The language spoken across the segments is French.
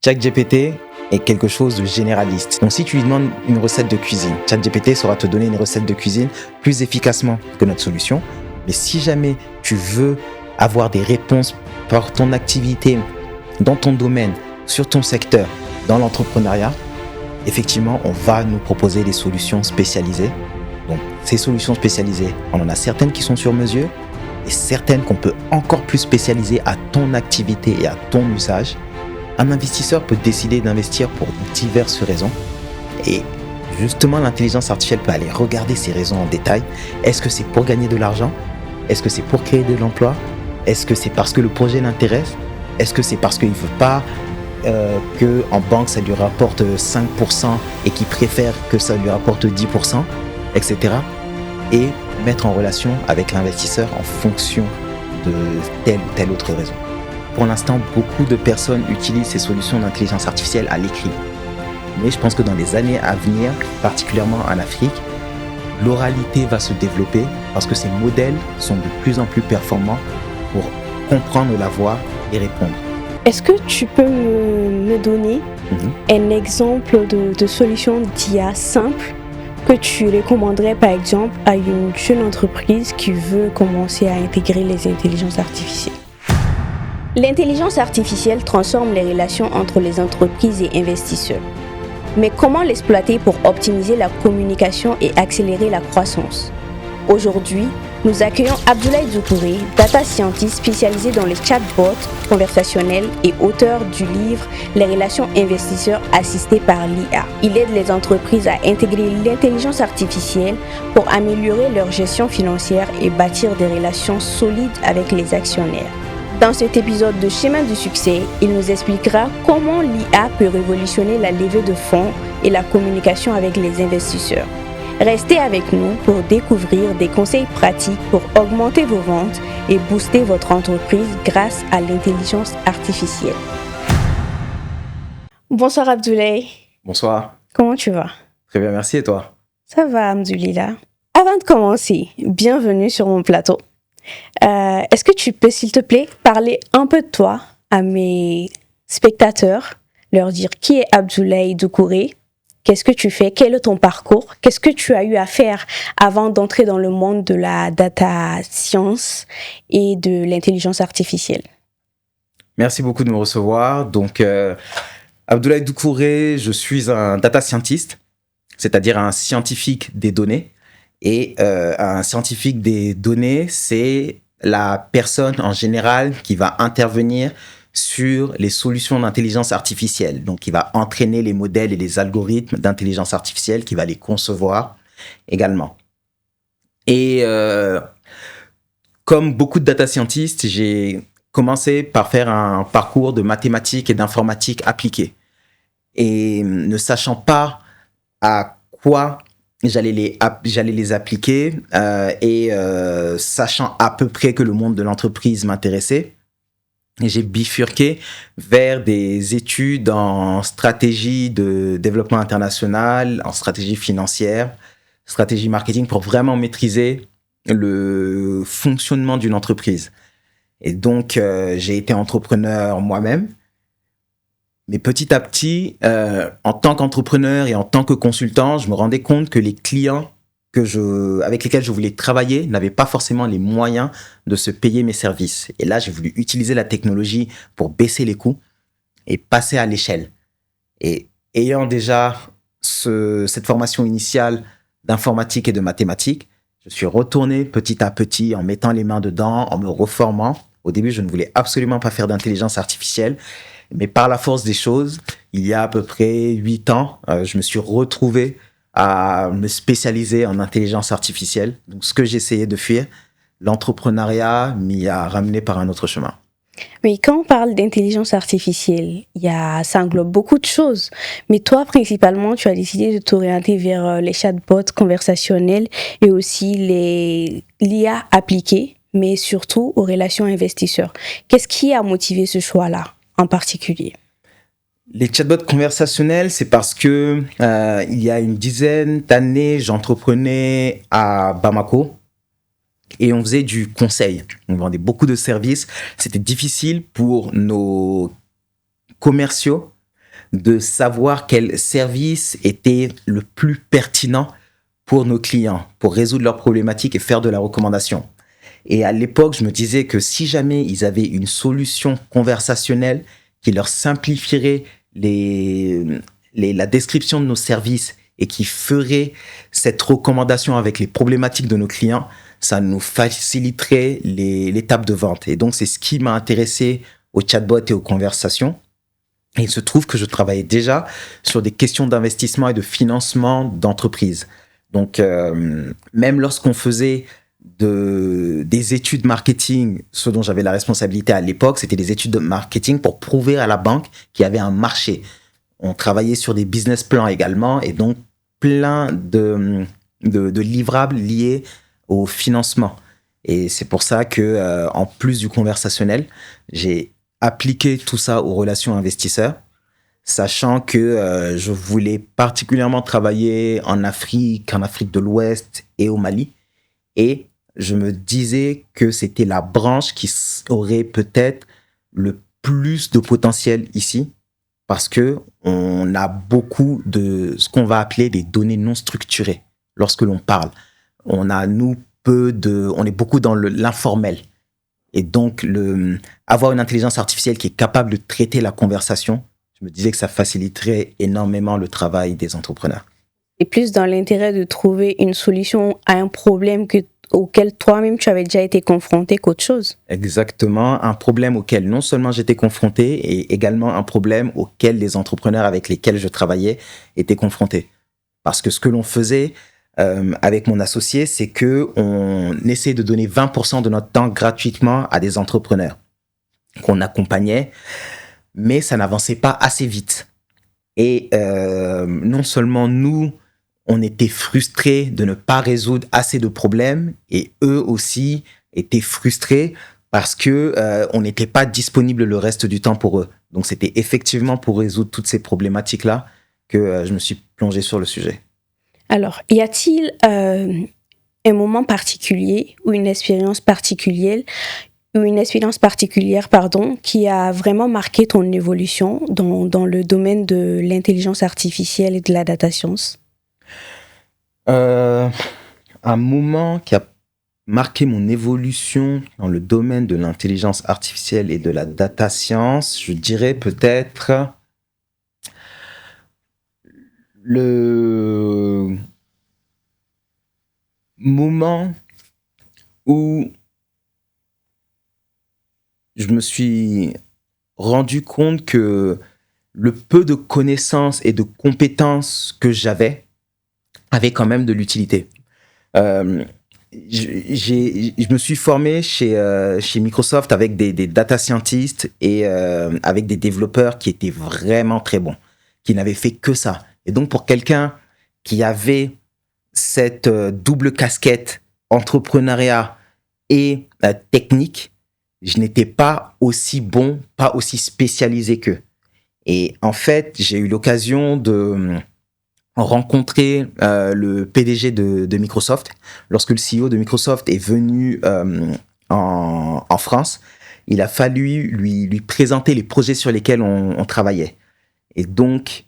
ChatGPT est quelque chose de généraliste. Donc si tu lui demandes une recette de cuisine, ChatGPT saura te donner une recette de cuisine plus efficacement que notre solution. Mais si jamais tu veux avoir des réponses par ton activité, dans ton domaine, sur ton secteur, dans l'entrepreneuriat, effectivement, on va nous proposer des solutions spécialisées. Donc ces solutions spécialisées, on en a certaines qui sont sur mesure et certaines qu'on peut encore plus spécialiser à ton activité et à ton usage. Un investisseur peut décider d'investir pour diverses raisons et justement l'intelligence artificielle peut aller regarder ces raisons en détail. Est-ce que c'est pour gagner de l'argent? Est-ce que c'est pour créer de l'emploi? Est-ce que c'est parce que le projet l'intéresse? Est-ce que c'est parce qu'il ne veut pas qu'en banque ça lui rapporte 5% et qu'il préfère que ça lui rapporte 10%, etc. Et mettre en relation avec l'investisseur en fonction de telle ou telle autre raison. Pour l'instant, beaucoup de personnes utilisent ces solutions d'intelligence artificielle à l'écrit. Mais je pense que dans les années à venir, particulièrement en Afrique, l'oralité va se développer parce que ces modèles sont de plus en plus performants pour comprendre la voix et répondre. Est-ce que tu peux me donner un exemple de solution d'IA simple que tu recommanderais par exemple à une jeune entreprise qui veut commencer à intégrer les intelligences artificielles? L'intelligence artificielle transforme les relations entre les entreprises et investisseurs. Mais comment l'exploiter pour optimiser la communication et accélérer la croissance? Aujourd'hui, nous accueillons Abdoulaye Doucouré, data scientist spécialisé dans les chatbots conversationnels et auteur du livre Les relations investisseurs assistées par l'IA. Il aide les entreprises à intégrer l'intelligence artificielle pour améliorer leur gestion financière et bâtir des relations solides avec les actionnaires. Dans cet épisode de Chemin du succès, il nous expliquera comment l'IA peut révolutionner la levée de fonds et la communication avec les investisseurs. Restez avec nous pour découvrir des conseils pratiques pour augmenter vos ventes et booster votre entreprise grâce à l'intelligence artificielle. Bonsoir Abdoulaye. Bonsoir. Comment tu vas? Très bien, merci et toi? Ça va, Alhamdoulilah. Avant de commencer, bienvenue sur mon plateau. Est-ce que tu peux, s'il te plaît, parler un peu de toi à mes spectateurs, leur dire qui est Abdoulaye Doucouré, qu'est-ce que tu fais, quel est ton parcours, qu'est-ce que tu as eu à faire avant d'entrer dans le monde de la data science et de l'intelligence artificielle? Merci beaucoup de me recevoir. Donc, Abdoulaye Doucouré, je suis un data scientist, c'est-à-dire un scientifique des données. Et un scientifique des données, c'est la personne en général qui va intervenir sur les solutions d'intelligence artificielle. Donc, qui va entraîner les modèles et les algorithmes d'intelligence artificielle, qui va les concevoir également. Et comme beaucoup de data scientists, j'ai commencé par faire un parcours de mathématiques et d'informatique appliquée. Et ne sachant pas à quoi j'allais les appliquer et sachant à peu près que le monde de l'entreprise m'intéressait, j'ai bifurqué vers des études en stratégie de développement international, en stratégie financière, stratégie marketing pour vraiment maîtriser le fonctionnement d'une entreprise. Et donc, j'ai été entrepreneur moi-même. Mais petit à petit, en tant qu'entrepreneur et en tant que consultant, je me rendais compte que les clients avec lesquels je voulais travailler n'avaient pas forcément les moyens de se payer mes services. Et là, j'ai voulu utiliser la technologie pour baisser les coûts et passer à l'échelle. Et ayant déjà cette formation initiale d'informatique et de mathématiques, je suis retourné petit à petit en mettant les mains dedans, en me reformant. Au début, je ne voulais absolument pas faire d'intelligence artificielle. Mais par la force des choses, il y a à peu près 8 ans, je me suis retrouvé à me spécialiser en intelligence artificielle. Donc, ce que j'essayais de fuir, l'entrepreneuriat m'y a ramené par un autre chemin. Mais quand on parle d'intelligence artificielle, ça englobe beaucoup de choses. Mais toi, principalement, tu as décidé de t'orienter vers les chatbots conversationnels et aussi l'IA appliquée, mais surtout aux relations investisseurs. Qu'est-ce qui a motivé ce choix-là en particulier? Les chatbots conversationnels, c'est parce que il y a une dizaine d'années, j'entreprenais à Bamako et on faisait du conseil. On vendait beaucoup de services. C'était difficile pour nos commerciaux de savoir quel service était le plus pertinent pour nos clients, pour résoudre leurs problématiques et faire de la recommandation. Et à l'époque, je me disais que si jamais ils avaient une solution conversationnelle qui leur simplifierait la description de nos services et qui ferait cette recommandation avec les problématiques de nos clients, ça nous faciliterait l'étape de vente. Et donc, c'est ce qui m'a intéressé au chatbot et aux conversations. Et il se trouve que je travaillais déjà sur des questions d'investissement et de financement d'entreprise. Donc, même lorsqu'on faisait des études marketing, ce dont j'avais la responsabilité à l'époque, c'était des études de marketing pour prouver à la banque qu'il y avait un marché. On travaillait sur des business plans également, et donc plein de livrables liés au financement. Et c'est pour ça que, en plus du conversationnel, j'ai appliqué tout ça aux relations investisseurs, sachant que je voulais particulièrement travailler en Afrique de l'Ouest et au Mali. Et je me disais que c'était la branche qui aurait peut-être le plus de potentiel ici, parce que on a beaucoup de ce qu'on va appeler des données non structurées lorsque l'on parle. On est beaucoup dans l'informel. Et donc, avoir une intelligence artificielle qui est capable de traiter la conversation, je me disais que ça faciliterait énormément le travail des entrepreneurs. Et plus dans l'intérêt de trouver une solution à un problème auquel toi-même tu avais déjà été confronté qu'autre chose. Exactement, un problème auquel non seulement j'étais confronté, et également un problème auquel les entrepreneurs avec lesquels je travaillais étaient confrontés. Parce que ce que l'on faisait avec mon associé, c'est qu'on essaie de donner 20% de notre temps gratuitement à des entrepreneurs qu'on accompagnait, mais ça n'avançait pas assez vite. Et non seulement nous, on était frustrés de ne pas résoudre assez de problèmes, et eux aussi étaient frustrés parce que on n'était pas disponible le reste du temps pour eux. Donc c'était effectivement pour résoudre toutes ces problématiques-là que je me suis plongé sur le sujet. Alors, y a-t-il un moment particulier ou une expérience particulière, qui a vraiment marqué ton évolution dans le domaine de l'intelligence artificielle et de la data science? Un moment qui a marqué mon évolution dans le domaine de l'intelligence artificielle et de la data science, je dirais peut-être le moment où je me suis rendu compte que le peu de connaissances et de compétences que j'avais avait quand même de l'utilité. Je me suis formé chez Microsoft avec des data scientists et avec des développeurs qui étaient vraiment très bons, qui n'avaient fait que ça. Et donc, pour quelqu'un qui avait cette double casquette entrepreneuriat et technique, je n'étais pas aussi bon, pas aussi spécialisé qu'eux. Et en fait, j'ai eu l'occasion de rencontrer le PDG de Microsoft. Lorsque le CEO de Microsoft est venu en France, il a fallu lui présenter les projets sur lesquels on travaillait. Et donc,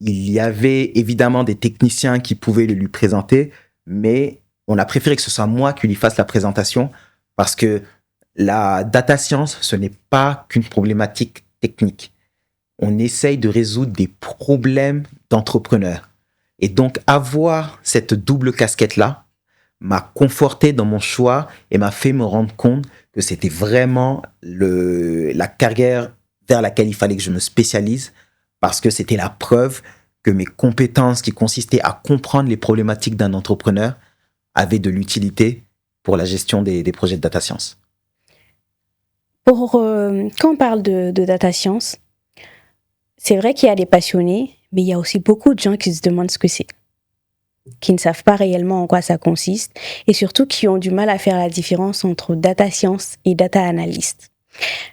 il y avait évidemment des techniciens qui pouvaient le lui présenter, mais on a préféré que ce soit moi qui lui fasse la présentation, parce que la data science, ce n'est pas qu'une problématique technique. On essaye de résoudre des problèmes d'entrepreneurs. Et donc, avoir cette double casquette-là m'a conforté dans mon choix et m'a fait me rendre compte que c'était vraiment la carrière vers laquelle il fallait que je me spécialise, parce que c'était la preuve que mes compétences qui consistaient à comprendre les problématiques d'un entrepreneur avaient de l'utilité pour la gestion des projets de data science. Quand on parle de data science, c'est vrai qu'il y a des passionnés, mais il y a aussi beaucoup de gens qui se demandent ce que c'est, qui ne savent pas réellement en quoi ça consiste, et surtout qui ont du mal à faire la différence entre data science et data analyst.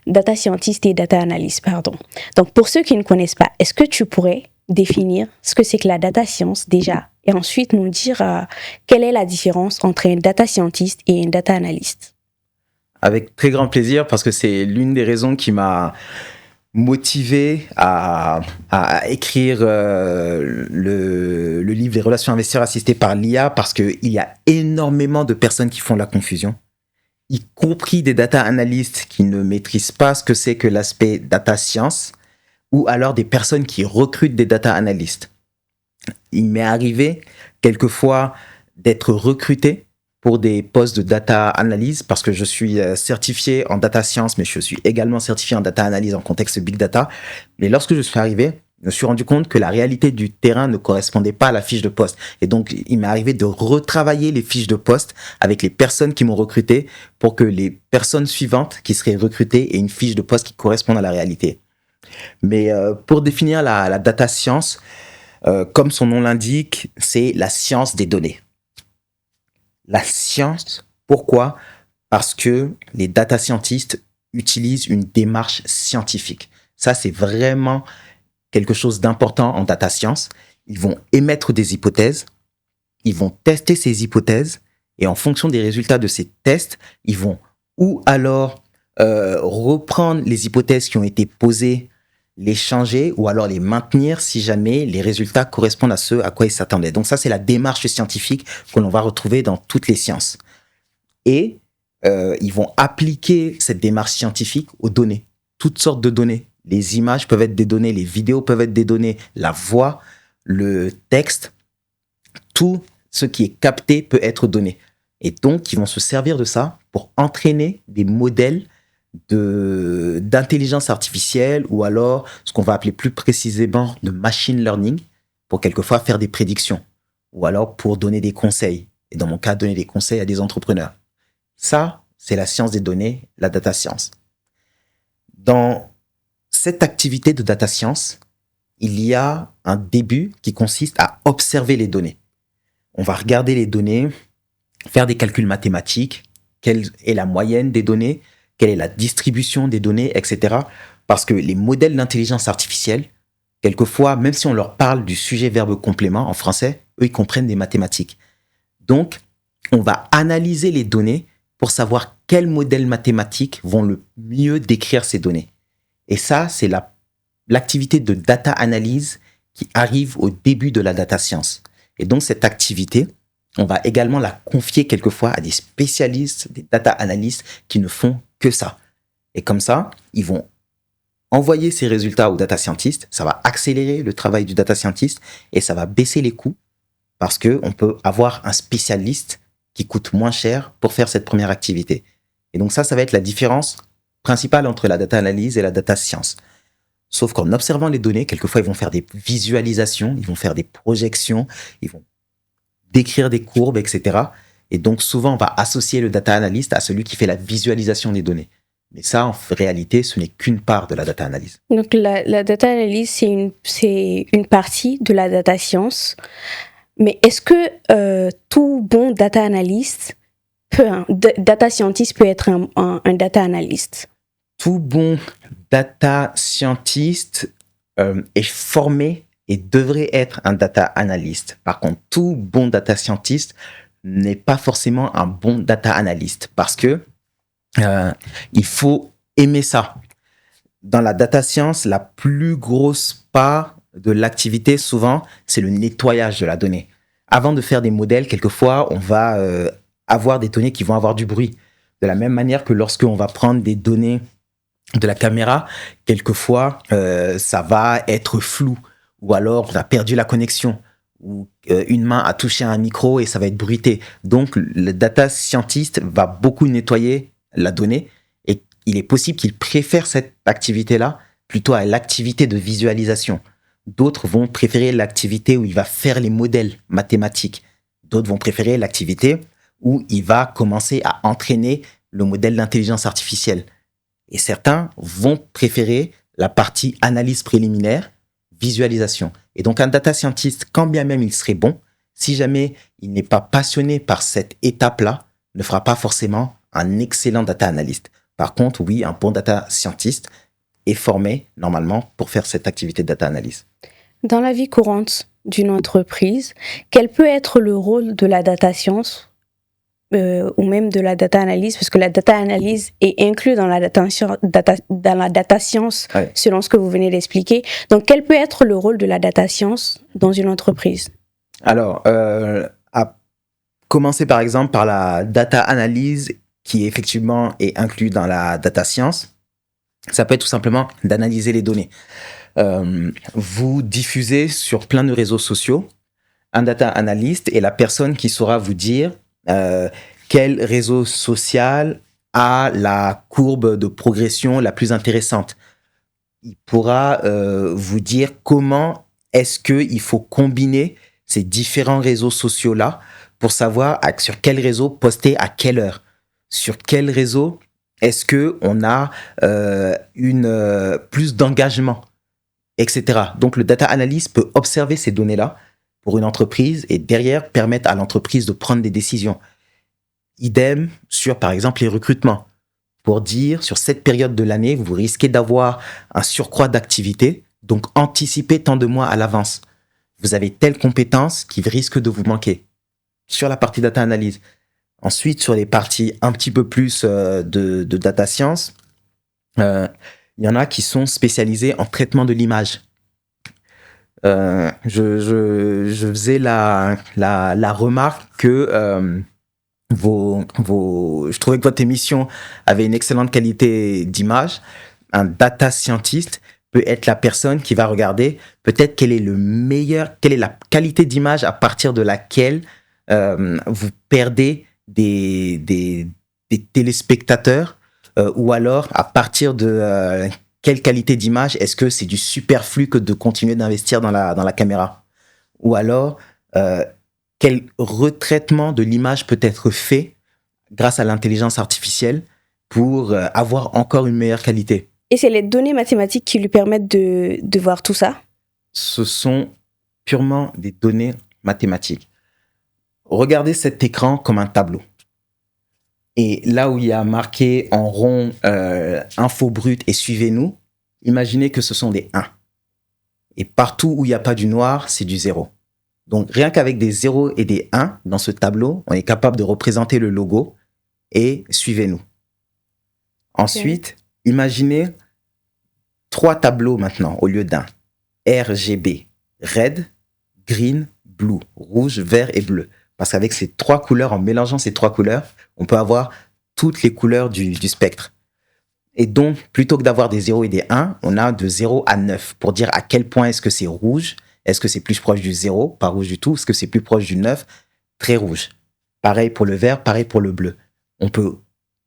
Data scientist et data analyst, pardon. Donc, pour ceux qui ne connaissent pas, est-ce que tu pourrais définir ce que c'est que la data science déjà, et ensuite nous dire quelle est la différence entre un data scientist et un data analyst? Avec très grand plaisir, parce que c'est l'une des raisons qui m'a motivé à écrire le livre des relations investisseurs assistées par l'IA parce qu'il y a énormément de personnes qui font la confusion, y compris des data analystes qui ne maîtrisent pas ce que c'est que l'aspect data science, ou alors des personnes qui recrutent des data analystes. Il m'est arrivé quelquefois d'être recruté pour des postes de data analyse parce que je suis certifié en data science, mais je suis également certifié en data analyse en contexte big data. Mais lorsque je suis arrivé, je me suis rendu compte que la réalité du terrain ne correspondait pas à la fiche de poste. Et donc, il m'est arrivé de retravailler les fiches de poste avec les personnes qui m'ont recruté pour que les personnes suivantes qui seraient recrutées aient une fiche de poste qui corresponde à la réalité. Mais pour définir la data science, comme son nom l'indique, c'est la science des données. La science, pourquoi ? Parce que les data scientists utilisent une démarche scientifique. Ça, c'est vraiment quelque chose d'important en data science. Ils vont émettre des hypothèses, ils vont tester ces hypothèses, et en fonction des résultats de ces tests, ils vont ou alors reprendre les hypothèses qui ont été posées, les changer ou alors les maintenir si jamais les résultats correspondent à ce à quoi ils s'attendaient. Donc ça, c'est la démarche scientifique que l'on va retrouver dans toutes les sciences. Et ils vont appliquer cette démarche scientifique aux données, toutes sortes de données. Les images peuvent être des données, les vidéos peuvent être des données, la voix, le texte, tout ce qui est capté peut être donné. Et donc, ils vont se servir de ça pour entraîner des modèles d'intelligence artificielle ou alors ce qu'on va appeler plus précisément de machine learning pour quelquefois faire des prédictions ou alors pour donner des conseils. Et dans mon cas, donner des conseils à des entrepreneurs. Ça, c'est la science des données, la data science. Dans cette activité de data science, il y a un début qui consiste à observer les données. On va regarder les données, faire des calculs mathématiques, quelle est la moyenne des données, quelle est la distribution des données, etc. Parce que les modèles d'intelligence artificielle, quelquefois, même si on leur parle du sujet-verbe complément en français, eux, ils comprennent des mathématiques. Donc, on va analyser les données pour savoir quels modèles mathématiques vont le mieux décrire ces données. Et ça, c'est l'activité de data analyse qui arrive au début de la data science. Et donc, cette activité, on va également la confier quelquefois à des spécialistes, des data analystes qui ne font que ça. Et comme ça, ils vont envoyer ces résultats aux data scientists, ça va accélérer le travail du data scientist et ça va baisser les coûts parce qu'on peut avoir un spécialiste qui coûte moins cher pour faire cette première activité. Et donc ça va être la différence principale entre la data analyse et la data science. Sauf qu'en observant les données, quelquefois, ils vont faire des visualisations, ils vont faire des projections, ils vont décrire des courbes, etc. Et donc, souvent, on va associer le data analyst à celui qui fait la visualisation des données. Mais ça, en réalité, ce n'est qu'une part de la data analyse. Donc, la data analyse, c'est une partie de la data science. Mais est-ce que tout bon data analyst, data scientist peut être un data analyst? Tout bon data scientist est formé et devrait être un data analyst. Par contre, tout bon data scientist n'est pas forcément un bon data analyst parce que il faut aimer ça. Dans la data science, la plus grosse part de l'activité, souvent, c'est le nettoyage de la donnée. Avant de faire des modèles, quelquefois, on va avoir des données qui vont avoir du bruit. De la même manière que lorsqu'on va prendre des données de la caméra, quelquefois, ça va être flou. Ou alors, on a perdu la connexion. Ou une main a touché un micro et ça va être bruité. Donc, le data scientist va beaucoup nettoyer la donnée et il est possible qu'il préfère cette activité-là plutôt à l'activité de visualisation. D'autres vont préférer l'activité où il va faire les modèles mathématiques. D'autres vont préférer l'activité où il va commencer à entraîner le modèle d'intelligence artificielle. Et certains vont préférer la partie analyse préliminaire, visualisation. Et donc, un data scientist, quand bien même il serait bon, si jamais il n'est pas passionné par cette étape-là, ne fera pas forcément un excellent data analyst. Par contre, oui, un bon data scientist est formé normalement pour faire cette activité de data analyse. Dans la vie courante d'une entreprise, quel peut être le rôle de la data science, ou même de la data analyse, parce que la data analyse est inclue dans la data science, Ouais. selon ce que vous venez d'expliquer. Donc, quel peut être le rôle de la data science dans une entreprise? Alors, à commencer par exemple par la data analyse qui effectivement est inclus dans la data science, ça peut être tout simplement d'analyser les données. Vous diffusez sur plein de réseaux sociaux, un data analyst est la personne qui saura vous dire quel réseau social a la courbe de progression la plus intéressante. Il pourra vous dire comment est-ce qu'il faut combiner ces différents réseaux sociaux-là pour savoir sur quel réseau poster à quelle heure. Sur quel réseau est-ce qu'on a plus d'engagement, etc. Donc, le data analyst peut observer ces données-là pour une entreprise et derrière permettre à l'entreprise de prendre des décisions. Idem sur, par exemple, les recrutements. Pour dire, sur cette période de l'année, vous risquez d'avoir un surcroît d'activité, donc anticipez tant de mois à l'avance. Vous avez telle compétence qui risque de vous manquer. Sur la partie data analyse. Ensuite, sur les parties un petit peu plus de data science, il y en a qui sont spécialisés en traitement de l'image. Je faisais la remarque que je trouvais que votre émission avait une excellente qualité d'image. Un data scientist peut être la personne qui va regarder peut-être quelle est la qualité d'image à partir de laquelle vous perdez des téléspectateurs ou alors à partir de quelle qualité d'image est-ce que c'est du superflu que de continuer d'investir dans la caméra, ou alors quel retraitement de l'image peut être fait grâce à l'intelligence artificielle pour avoir encore une meilleure qualité. Et c'est les données mathématiques qui lui permettent de voir tout ça? Ce sont purement des données mathématiques. Regardez cet écran comme un tableau. Et là où il y a marqué en rond info brute et suivez-nous, imaginez que ce sont des 1. Et partout où il n'y a pas du noir, c'est du 0. Donc rien qu'avec des 0 et des 1 dans ce tableau, on est capable de représenter le logo et suivez-nous. Ensuite, imaginez 3 tableaux maintenant au lieu d'un. RGB, red, green, blue, rouge, vert et bleu. Parce qu'avec ces 3 couleurs, en mélangeant ces 3 couleurs, on peut avoir toutes les couleurs du spectre. Et donc, plutôt que d'avoir des 0 et des 1, on a de 0 à 9 pour dire à quel point est-ce que c'est rouge. Est-ce que c'est plus proche du 0, pas rouge du tout? Est-ce que c'est plus proche du 9, très rouge? Pareil pour le vert, pareil pour le bleu. On peut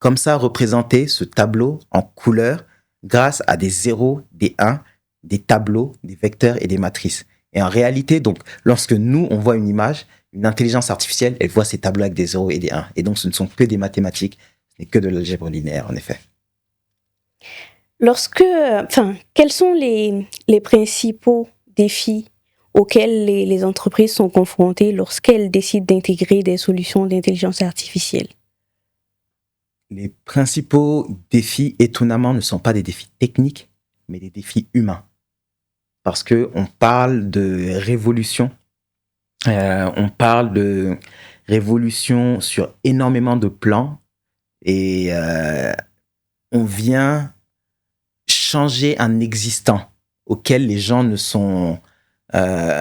comme ça représenter ce tableau en couleurs grâce à des 0, des 1, des tableaux, des vecteurs et des matrices. Et en réalité, donc, lorsque nous, on voit une image, une intelligence artificielle, elle voit ces tableaux avec des 0 et des 1. Et donc, ce ne sont que des mathématiques, ce n'est que de l'algèbre linéaire, en effet. Quels sont les principaux défis auxquels les entreprises sont confrontées lorsqu'elles décident d'intégrer des solutions d'intelligence artificielle? Les principaux défis, étonnamment, ne sont pas des défis techniques, mais des défis humains. Parce qu'on parle de révolution. On parle de révolution sur énormément de plans. Et on vient changer un existant auquel les gens les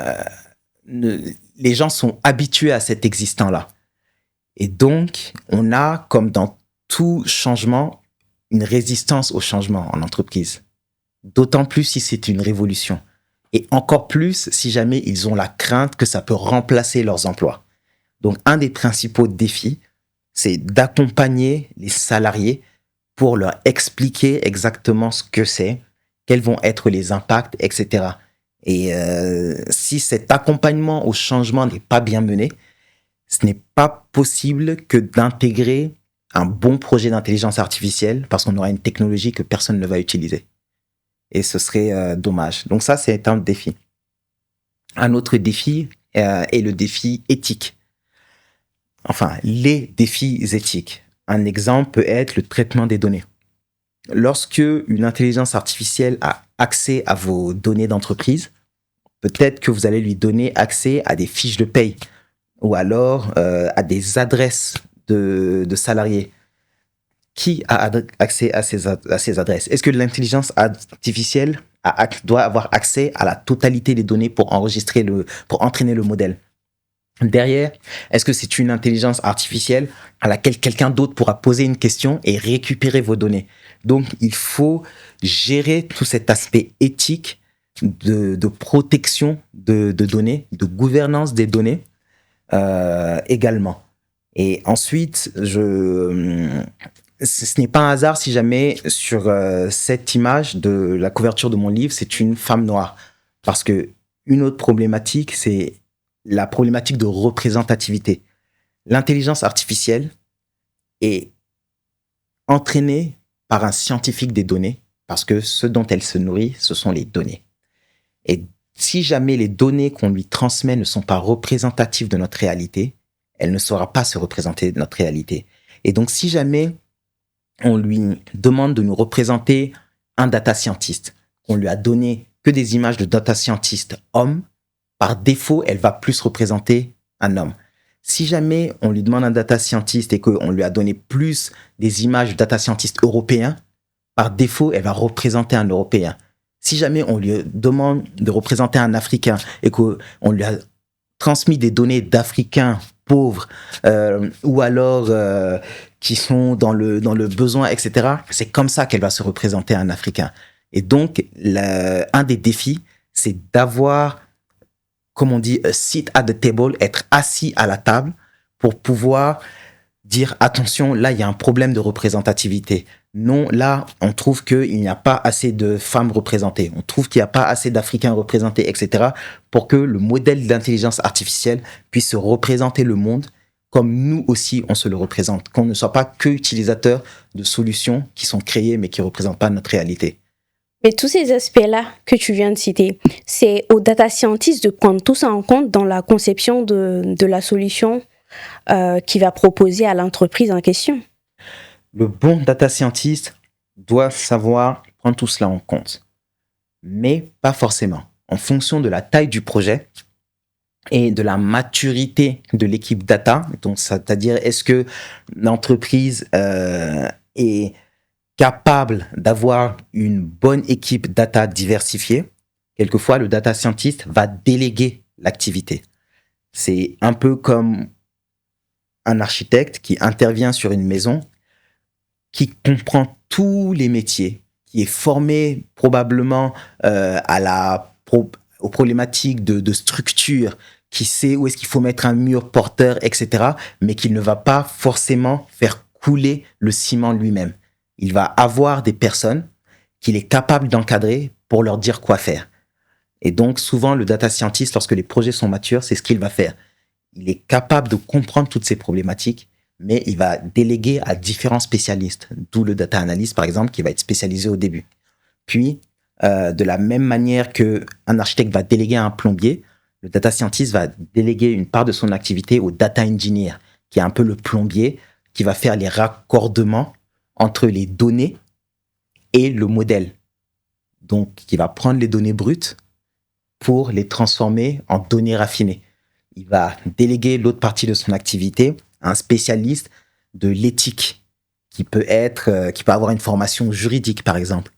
gens sont habitués à cet existant-là. Et donc, on a, comme dans tout changement, une résistance au changement en entreprise. D'autant plus si c'est une révolution. Et encore plus si jamais ils ont la crainte que ça peut remplacer leurs emplois. Donc, un des principaux défis, c'est d'accompagner les salariés pour leur expliquer exactement ce que c'est, quels vont être les impacts, etc. Et si cet accompagnement au changement n'est pas bien mené, ce n'est pas possible que d'intégrer un bon projet d'intelligence artificielle parce qu'on aura une technologie que personne ne va utiliser. Et ce serait dommage. Donc ça, c'est un défi. Un autre défi est le défi éthique. Enfin, les défis éthiques. Un exemple peut être le traitement des données. Lorsque une intelligence artificielle a accès à vos données d'entreprise, peut-être que vous allez lui donner accès à des fiches de paye ou alors à des adresses de salariés. Qui a accès à ces adresses? Est-ce que l'intelligence artificielle doit avoir accès à la totalité des données pour entraîner le modèle? Derrière, est-ce que c'est une intelligence artificielle à laquelle quelqu'un d'autre pourra poser une question et récupérer vos données? Donc, il faut gérer tout cet aspect éthique de protection de données, de gouvernance des données également. Et ensuite, ce n'est pas un hasard si jamais sur cette image de la couverture de mon livre, c'est une femme noire. Parce que une autre problématique, c'est la problématique de représentativité. L'intelligence artificielle est entraînée par un scientifique des données, parce que ce dont elle se nourrit, ce sont les données. Et si jamais les données qu'on lui transmet ne sont pas représentatives de notre réalité, elle ne saura pas se représenter de notre réalité. Et donc, si jamais on lui demande de nous représenter un data scientist, qu'on lui a donné que des images de data scientist hommes, par défaut, elle va plus représenter un homme. Si jamais on lui demande un data scientist et qu'on lui a donné plus des images de data scientist européens, par défaut, elle va représenter un Européen. Si jamais on lui demande de représenter un Africain et qu'on lui a transmis des données d'Africains pauvres ou alors qui sont dans le besoin, etc., c'est comme ça qu'elle va se représenter un Africain. Et donc, un des défis, c'est d'avoir, comme on dit, a seat at the table, être assis à la table pour pouvoir dire, attention, là, il y a un problème de représentativité. Non, là, on trouve qu'il n'y a pas assez de femmes représentées. On trouve qu'il n'y a pas assez d'Africains représentés, etc., pour que le modèle d'intelligence artificielle puisse se représenter le monde comme nous aussi, on se le représente. Qu'on ne soit pas que utilisateur de solutions qui sont créées, mais qui ne représentent pas notre réalité. Mais tous ces aspects-là que tu viens de citer, c'est aux data scientists de prendre tout ça en compte dans la conception de la solution qu'il va proposer à l'entreprise en question. Le bon data scientist doit savoir prendre tout cela en compte, mais pas forcément. En fonction de la taille du projet et de la maturité de l'équipe data, donc c'est-à-dire est-ce que l'entreprise est capable d'avoir une bonne équipe data diversifiée. Quelquefois, le data scientist va déléguer l'activité. C'est un peu comme un architecte qui intervient sur une maison, qui comprend tous les métiers, qui est formé probablement aux problématiques de structure, qui sait où est-ce qu'il faut mettre un mur porteur, etc., mais qui ne va pas forcément faire couler le ciment lui-même. Il va avoir des personnes qu'il est capable d'encadrer pour leur dire quoi faire. Et donc, souvent, le data scientist, lorsque les projets sont matures, c'est ce qu'il va faire. Il est capable de comprendre toutes ces problématiques, mais il va déléguer à différents spécialistes, d'où le data analyst, par exemple, qui va être spécialisé au début. Puis, de la même manière qu'un architecte va déléguer à un plombier, le data scientist va déléguer une part de son activité au data engineer, qui est un peu le plombier, qui va faire les raccordements entre les données et le modèle. Donc, qui va prendre les données brutes pour les transformer en données raffinées. Il va déléguer l'autre partie de son activité à un spécialiste de l'éthique, qui peut avoir une formation juridique, par exemple,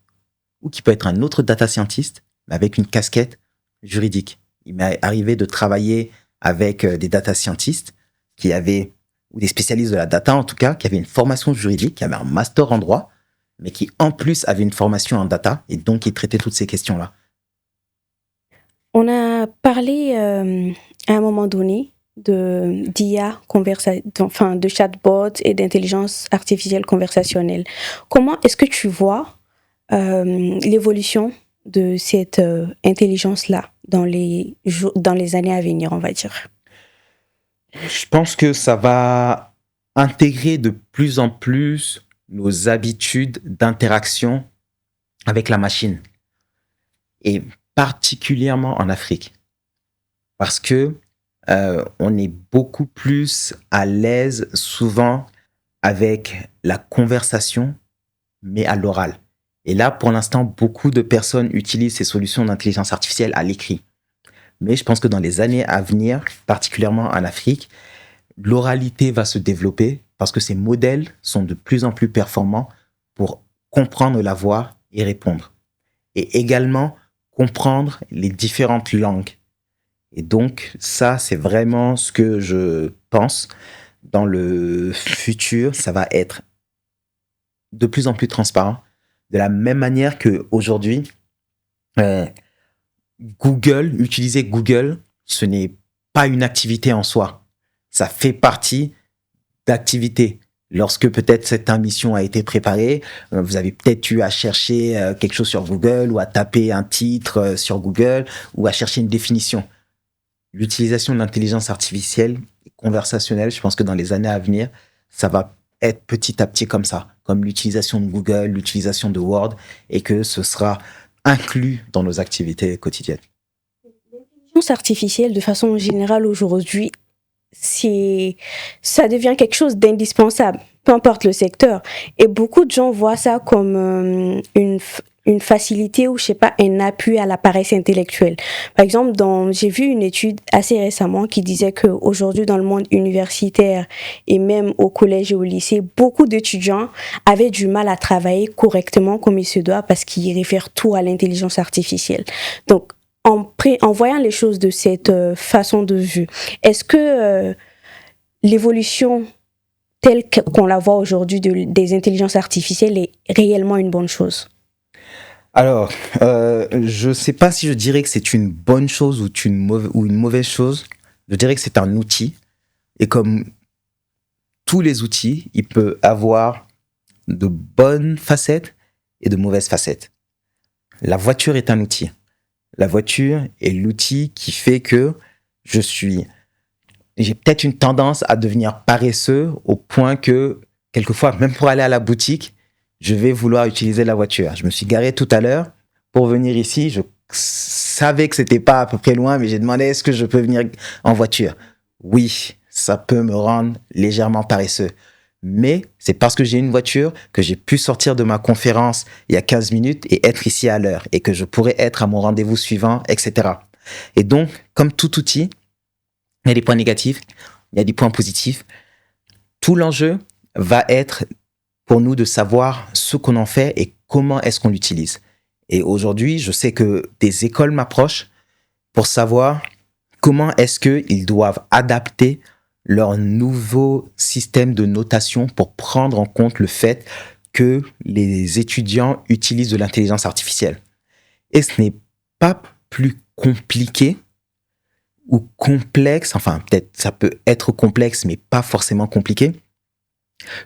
ou qui peut être un autre data scientist, mais avec une casquette juridique. Il m'est arrivé de travailler avec des data scientists ou des spécialistes de la data en tout cas, qui avaient une formation juridique, qui avaient un master en droit, mais qui en plus avaient une formation en data, et donc qui traitaient toutes ces questions-là. On a parlé à un moment donné d'IA, de chatbot et d'intelligence artificielle conversationnelle. Comment est-ce que tu vois l'évolution de cette intelligence-là dans les années à venir, on va dire? Je pense que ça va intégrer de plus en plus nos habitudes d'interaction avec la machine. Et particulièrement en Afrique. Parce que on est beaucoup plus à l'aise souvent avec la conversation, mais à l'oral. Et là, pour l'instant, beaucoup de personnes utilisent ces solutions d'intelligence artificielle à l'écrit. Mais je pense que dans les années à venir, particulièrement en Afrique, l'oralité va se développer parce que ces modèles sont de plus en plus performants pour comprendre la voix et répondre. Et également comprendre les différentes langues. Et donc, ça, c'est vraiment ce que je pense. Dans le futur, ça va être de plus en plus transparent. De la même manière qu'aujourd'hui, utiliser Google, ce n'est pas une activité en soi. Ça fait partie d'activités. Lorsque peut-être cette émission a été préparée, vous avez peut-être eu à chercher quelque chose sur Google ou à taper un titre sur Google ou à chercher une définition. L'utilisation de l'intelligence artificielle et conversationnelle, je pense que dans les années à venir, ça va être petit à petit comme ça, comme l'utilisation de Google, l'utilisation de Word, et que ce sera inclus dans nos activités quotidiennes. L'intelligence artificielle, de façon générale aujourd'hui, ça devient quelque chose d'indispensable, peu importe le secteur. Et beaucoup de gens voient ça comme une facilité ou, je sais pas, un appui à la paresse intellectuelle. Par exemple, j'ai vu une étude assez récemment qui disait qu'aujourd'hui, dans le monde universitaire et même au collège et au lycée, beaucoup d'étudiants avaient du mal à travailler correctement comme il se doit parce qu'ils réfèrent tout à l'intelligence artificielle. Donc, en voyant les choses de cette façon de vue, est-ce que l'évolution telle qu'on la voit aujourd'hui des intelligences artificielles est réellement une bonne chose? Alors, je ne sais pas si je dirais que c'est une bonne chose ou une mauvaise chose. Je dirais que c'est un outil. Et comme tous les outils, il peut avoir de bonnes facettes et de mauvaises facettes. La voiture est un outil. La voiture est l'outil qui fait que j'ai peut-être une tendance à devenir paresseux au point que, quelquefois, même pour aller à la boutique, je vais vouloir utiliser la voiture. Je me suis garé tout à l'heure pour venir ici. Je savais que c'était pas à peu près loin, mais j'ai demandé est-ce que je peux venir en voiture. Oui, ça peut me rendre légèrement paresseux. Mais c'est parce que j'ai une voiture que j'ai pu sortir de ma conférence il y a 15 minutes et être ici à l'heure et que je pourrais être à mon rendez-vous suivant, etc. Et donc, comme tout outil, il y a des points négatifs, il y a des points positifs. Tout l'enjeu va être pour nous de savoir ce qu'on en fait et comment est-ce qu'on l'utilise. Et aujourd'hui, je sais que des écoles m'approchent pour savoir comment est-ce qu'ils doivent adapter leur nouveau système de notation pour prendre en compte le fait que les étudiants utilisent de l'intelligence artificielle. Et ce n'est pas plus compliqué ou complexe, enfin peut-être ça peut être complexe mais pas forcément compliqué,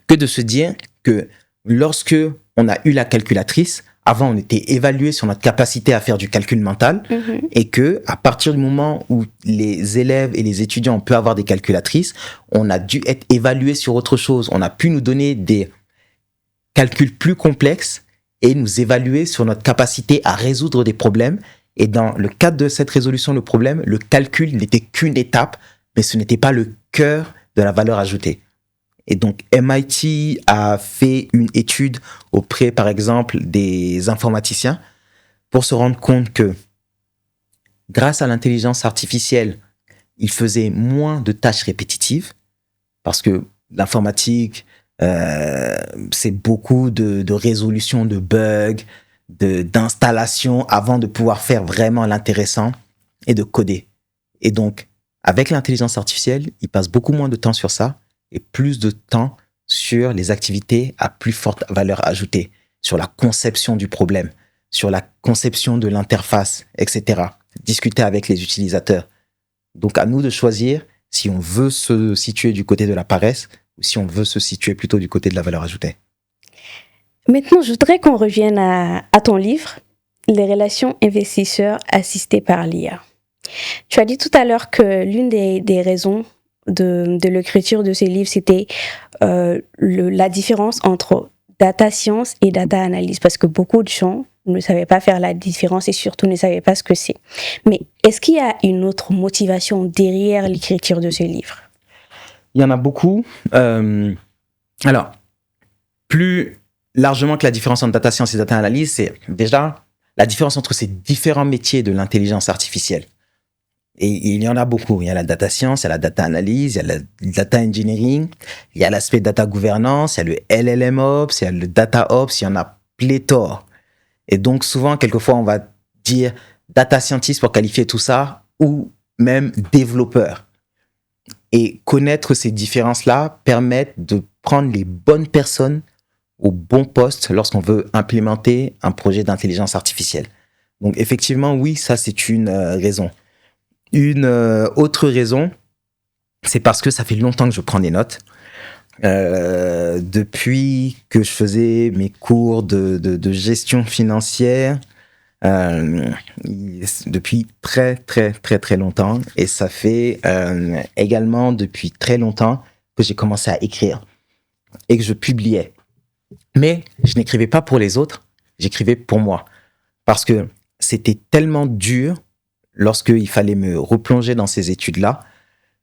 que de se dire que lorsque on a eu la calculatrice, avant on était évalué sur notre capacité à faire du calcul mental et que à partir du moment où les élèves et les étudiants peuvent avoir des calculatrices, on a dû être évalué sur autre chose. On a pu nous donner des calculs plus complexes et nous évaluer sur notre capacité à résoudre des problèmes. Et dans le cadre de cette résolution de problème, le calcul n'était qu'une étape, mais ce n'était pas le cœur de la valeur ajoutée. Et donc, MIT a fait une étude auprès, par exemple, des informaticiens pour se rendre compte que grâce à l'intelligence artificielle, ils faisaient moins de tâches répétitives parce que l'informatique, c'est beaucoup de résolution de bugs, d'installation avant de pouvoir faire vraiment l'intéressant et de coder. Et donc, avec l'intelligence artificielle, ils passent beaucoup moins de temps sur ça et plus de temps sur les activités à plus forte valeur ajoutée, sur la conception du problème, sur la conception de l'interface, etc. Discuter avec les utilisateurs. Donc, à nous de choisir si on veut se situer du côté de la paresse ou si on veut se situer plutôt du côté de la valeur ajoutée. Maintenant, je voudrais qu'on revienne à ton livre, Les relations investisseurs assistées par l'IA. Tu as dit tout à l'heure que l'une des raisons de l'écriture de ces livres, c'était la différence entre data science et data analyse, parce que beaucoup de gens ne savaient pas faire la différence et surtout ne savaient pas ce que c'est. Mais est-ce qu'il y a une autre motivation derrière l'écriture de ce livre? Il y en a beaucoup. Alors, plus largement que la différence entre data science et data analyse, c'est déjà la différence entre ces différents métiers de l'intelligence artificielle. Et il y en a beaucoup. Il y a la data science, il y a la data analyse, il y a la data engineering, il y a l'aspect data gouvernance, il y a le LLM Ops, il y a le data Ops, il y en a pléthore. Et donc, souvent, quelquefois, on va dire data scientist pour qualifier tout ça, ou même développeur. Et connaître ces différences-là permettent de prendre les bonnes personnes au bon poste lorsqu'on veut implémenter un projet d'intelligence artificielle. Donc, effectivement, oui, ça, c'est une raison. Une autre raison, c'est parce que ça fait longtemps que je prends des notes. Depuis que je faisais mes cours de gestion financière, depuis très, très, très, très longtemps. Et ça fait également depuis très longtemps que j'ai commencé à écrire et que je publiais. Mais je n'écrivais pas pour les autres, j'écrivais pour moi. Parce que c'était tellement dur lorsqu'il fallait me replonger dans ces études-là,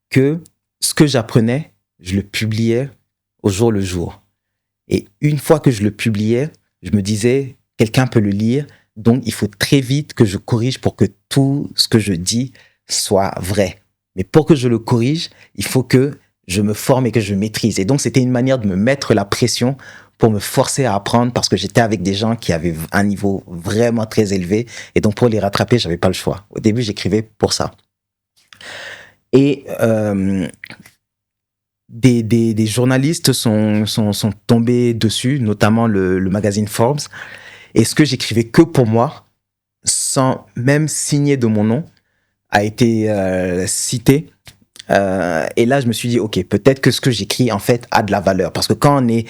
que ce que j'apprenais, je le publiais au jour le jour. Et une fois que je le publiais, je me disais, quelqu'un peut le lire, donc il faut très vite que je corrige pour que tout ce que je dis soit vrai. Mais pour que je le corrige, il faut que je me forme et que je maîtrise. Et donc c'était une manière de me mettre la pression pour me forcer à apprendre, parce que j'étais avec des gens qui avaient un niveau vraiment très élevé. Et donc, pour les rattraper, j'avais pas le choix. Au début, j'écrivais pour ça. Et des journalistes sont tombés dessus, notamment le magazine Forbes. Et ce que j'écrivais que pour moi, sans même signer de mon nom, a été cité. Et là, je me suis dit, OK, peut-être que ce que j'écris, en fait, a de la valeur. Parce que quand on est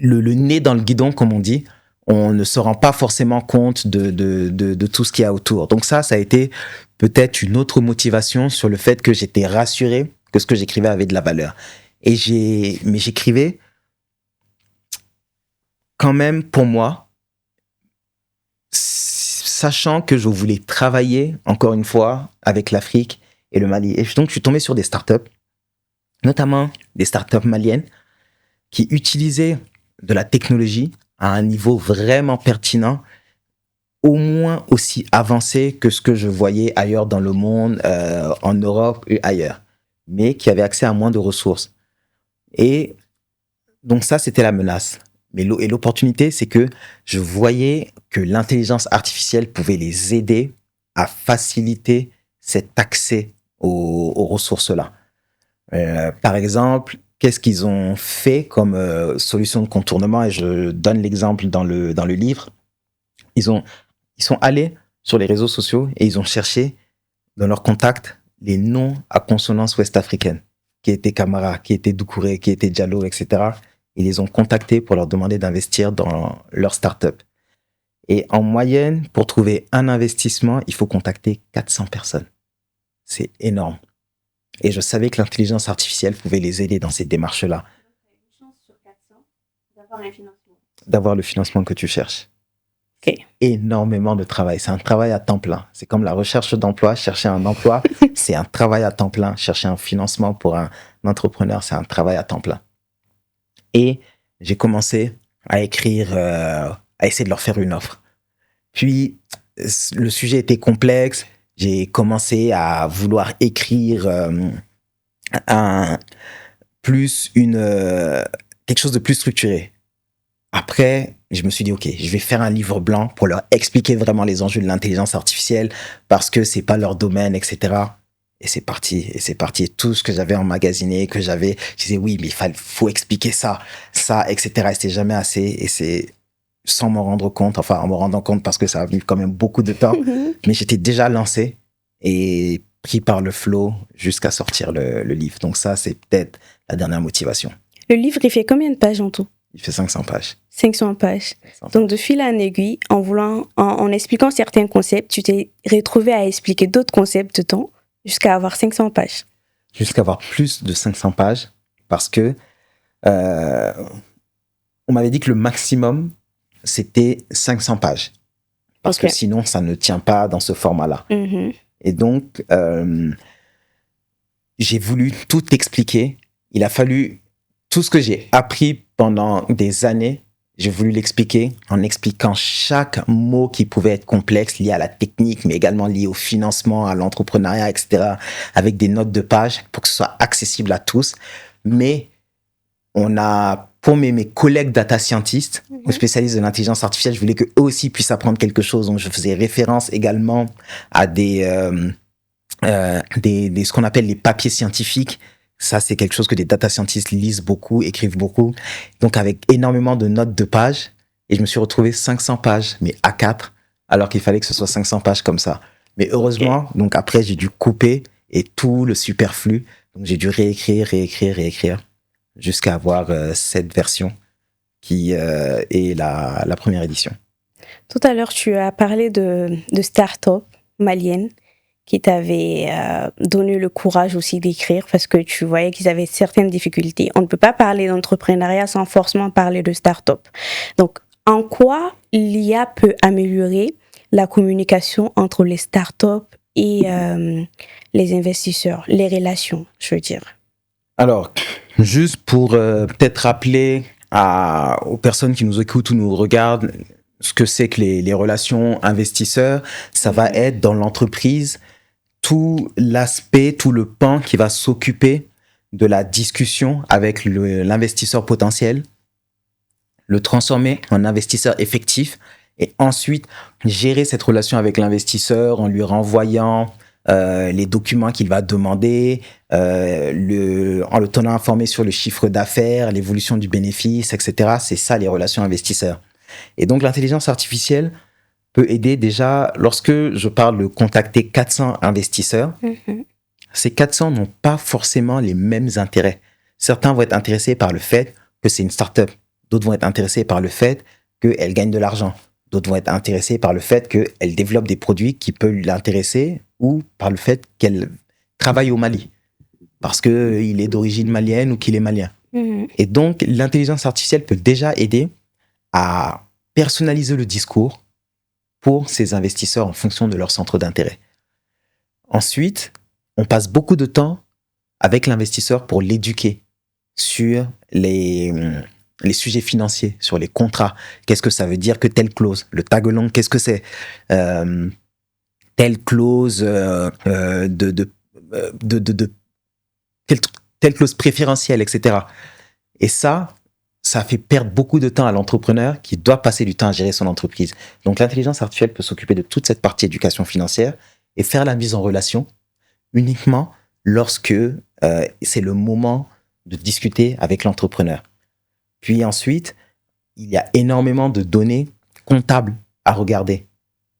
le nez dans le guidon, comme on dit, on ne se rend pas forcément compte de tout ce qu'il y a autour. Donc ça a été peut-être une autre motivation sur le fait que j'étais rassuré que ce que j'écrivais avait de la valeur. Mais j'écrivais quand même pour moi, sachant que je voulais travailler, encore une fois, avec l'Afrique et le Mali. Et donc, je suis tombé sur des startups, notamment des startups maliennes, qui utilisaient de la technologie à un niveau vraiment pertinent, au moins aussi avancé que ce que je voyais ailleurs dans le monde, en Europe et ailleurs, mais qui avaient accès à moins de ressources. Et donc ça, c'était la menace. Mais l'opportunité, c'est que je voyais que l'intelligence artificielle pouvait les aider à faciliter cet accès aux ressources-là. Par exemple, qu'est-ce qu'ils ont fait comme solution de contournement? Et je donne l'exemple dans le livre. Ils sont allés sur les réseaux sociaux et ils ont cherché dans leurs contacts les noms à consonance ouest-africaine, qui étaient Camara, qui étaient Doucouré, qui étaient Diallo, etc. Ils les ont contactés pour leur demander d'investir dans leur start-up. Et en moyenne, pour trouver un investissement, il faut contacter 400 personnes. C'est énorme. Et je savais que l'intelligence artificielle pouvait les aider dans ces démarches-là. Une chance sur 400 d'avoir un financement. D'avoir le financement que tu cherches. Okay. Énormément de travail. C'est un travail à temps plein. C'est comme la recherche d'emploi. Chercher un emploi, c'est un travail à temps plein. Chercher un financement pour un entrepreneur, c'est un travail à temps plein. Et j'ai commencé à écrire, à essayer de leur faire une offre. Puis, le sujet était complexe. J'ai commencé à vouloir écrire quelque chose de plus structuré. Après, je me suis dit, OK, je vais faire un livre blanc pour leur expliquer vraiment les enjeux de l'intelligence artificielle parce que c'est pas leur domaine, etc. Et c'est parti. Et tout ce que j'avais emmagasiné, je disais, oui, mais il faut expliquer ça, etc. Et c'était jamais assez. Et c'est sans m'en rendre compte, enfin, en me rendant compte parce que ça a mis quand même beaucoup de temps. Mais j'étais déjà lancé et pris par le flow jusqu'à sortir le livre. Donc ça, c'est peut-être la dernière motivation. Le livre, il fait combien de pages en tout? Il fait 500 pages. 500 pages. Donc, de fil en aiguille, en expliquant certains concepts, tu t'es retrouvé à expliquer d'autres concepts dedans jusqu'à avoir 500 pages. Jusqu'à avoir plus de 500 pages parce que on m'avait dit que le maximum, c'était 500 pages. Parce que sinon, ça ne tient pas dans ce format-là. Mm-hmm. Et donc, j'ai voulu tout expliquer. Il a fallu tout ce que j'ai appris pendant des années, j'ai voulu l'expliquer en expliquant chaque mot qui pouvait être complexe, lié à la technique, mais également lié au financement, à l'entrepreneuriat, etc., avec des notes de page pour que ce soit accessible à tous. Mais pour mes collègues data scientists ou spécialistes de l'intelligence artificielle, je voulais qu'eux aussi puissent apprendre quelque chose. Donc, je faisais référence également à ce qu'on appelle les papiers scientifiques. Ça, c'est quelque chose que des data scientists lisent beaucoup, écrivent beaucoup. Donc, avec énormément de notes de pages. Et je me suis retrouvé 500 pages, mais A4, alors qu'il fallait que ce soit 500 pages comme ça. Mais heureusement, donc après, j'ai dû couper et tout le superflu. Donc, j'ai dû réécrire, jusqu'à avoir cette version qui est la première édition. Tout à l'heure, tu as parlé de start-up maliennes qui t'avaient donné le courage aussi d'écrire parce que tu voyais qu'ils avaient certaines difficultés. On ne peut pas parler d'entrepreneuriat sans forcément parler de start-up. Donc, en quoi l'IA peut améliorer la communication entre les start-up et les investisseurs, les relations, je veux dire? Alors, juste pour peut-être rappeler aux personnes qui nous écoutent ou nous regardent ce que c'est que les relations investisseurs, ça va être dans l'entreprise tout l'aspect, tout le pan qui va s'occuper de la discussion avec l'investisseur potentiel, le transformer en investisseur effectif et ensuite gérer cette relation avec l'investisseur en lui renvoyant les documents qu'il va demander, en le tenant informé sur le chiffre d'affaires, l'évolution du bénéfice, etc. C'est ça les relations investisseurs. Et donc l'intelligence artificielle peut aider déjà, lorsque je parle de contacter 400 investisseurs, ces 400 n'ont pas forcément les mêmes intérêts. Certains vont être intéressés par le fait que c'est une start-up. D'autres vont être intéressés par le fait qu'elle gagne de l'argent. D'autres vont être intéressés par le fait qu'elle développe des produits qui peuvent l'intéresser ou par le fait qu'elle travaille au Mali parce qu'il est d'origine malienne ou qu'il est malien. Et donc, l'intelligence artificielle peut déjà aider à personnaliser le discours pour ces investisseurs en fonction de leur centre d'intérêt. Ensuite, on passe beaucoup de temps avec l'investisseur pour l'éduquer sur les sujets financiers, sur les contrats. Qu'est-ce que ça veut dire que telle clause? Le tag-along, qu'est-ce que c'est? Telle clause telle clause préférentielle, etc. Et ça fait perdre beaucoup de temps à l'entrepreneur qui doit passer du temps à gérer son entreprise. Donc, l'intelligence artificielle peut s'occuper de toute cette partie éducation financière et faire la mise en relation uniquement lorsque c'est le moment de discuter avec l'entrepreneur. Puis ensuite, il y a énormément de données comptables à regarder.